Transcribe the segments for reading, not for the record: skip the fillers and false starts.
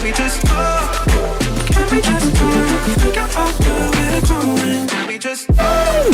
we just go? Can we just go? Think about where we're going. Can we just go?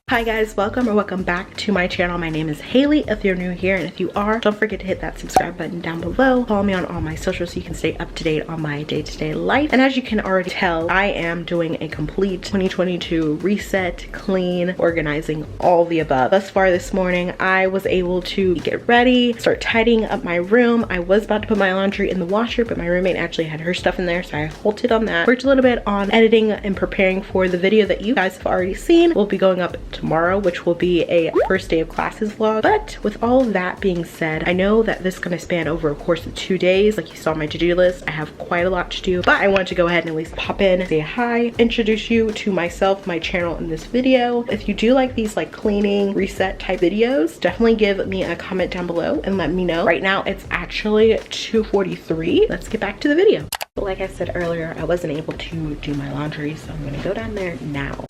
Hi guys, welcome back to my channel. My name is Haley if you're new here, and if you are, don't forget to hit that subscribe button down below. Follow me on all my socials so you can stay up to date on my day-to-day life. And as you can already tell, I am doing a complete 2022 reset, clean, organizing, all the above. Thus far this morning, I was able to get ready, start tidying up my room. I was about to put my laundry in the washer, but my roommate actually had her stuff in there, so I halted on that. Worked a little bit on editing and preparing for the video that you guys have already seen. Will be going up tomorrow, which will be a first day of classes vlog. But with all of that being said, I know that this is going to span over a course of 2 days. Like you saw my to-do list, I have quite a lot to do, but I wanted to go ahead and at least pop in, say hi, introduce you to myself, my channel in this video. If you do like these like cleaning reset type videos, definitely give me a comment down below and let me know. Right now it's actually 2:43. Let's get back to the video. But like I said earlier, I wasn't able to do my laundry, so I'm gonna go down there now.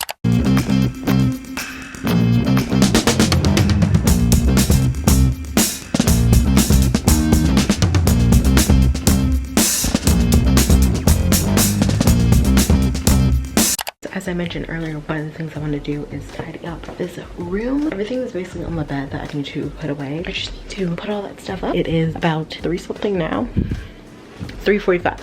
As I mentioned earlier, one of the things I want to do is tidy up this room. Everything is basically on the bed that I need to put away. I just need to put all that stuff up. It is about 3 something now, 3:45.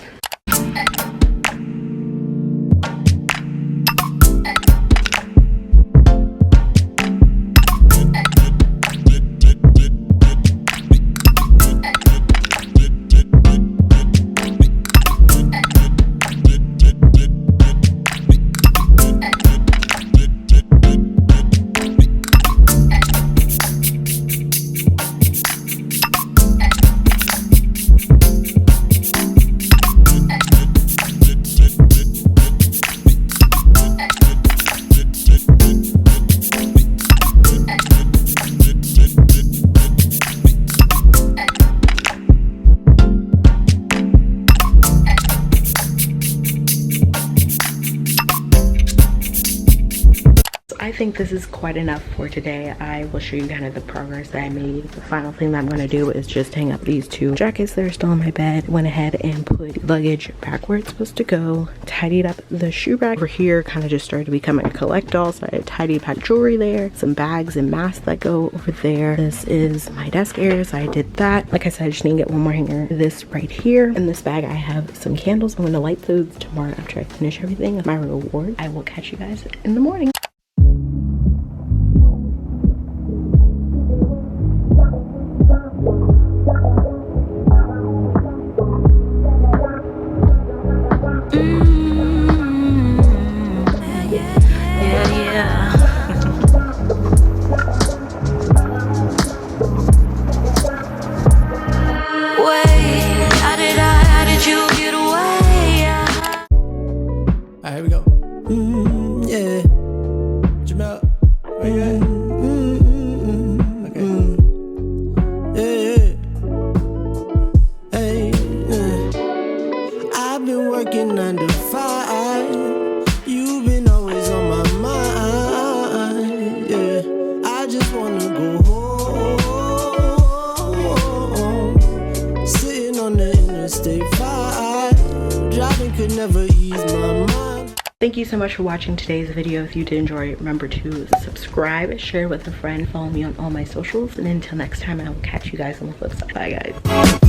I think this is quite enough for today. I will show you kind of the progress that I made. The final thing that I'm going to do is just hang up these 2 jackets that are still on my bed. Went ahead and put luggage back where it's supposed to go. Tidied up the shoe rack over here. Kind of just started to become a collect-all, so I tidied packed jewelry there. Some bags and masks that go over there. This is my desk area, so I did that. Like I said, I just need to get one more hanger. This right here. In this bag, I have some candles. I'm going to light those tomorrow after I finish everything. My reward. I will catch you guys in the morning. Here we go. Yeah. pain could never ease my mind. Thank you so much for watching today's video. If you did enjoy, remember to subscribe, share with a friend, follow me on all my socials, and until next time, I will catch you guys on the flip side. Bye guys.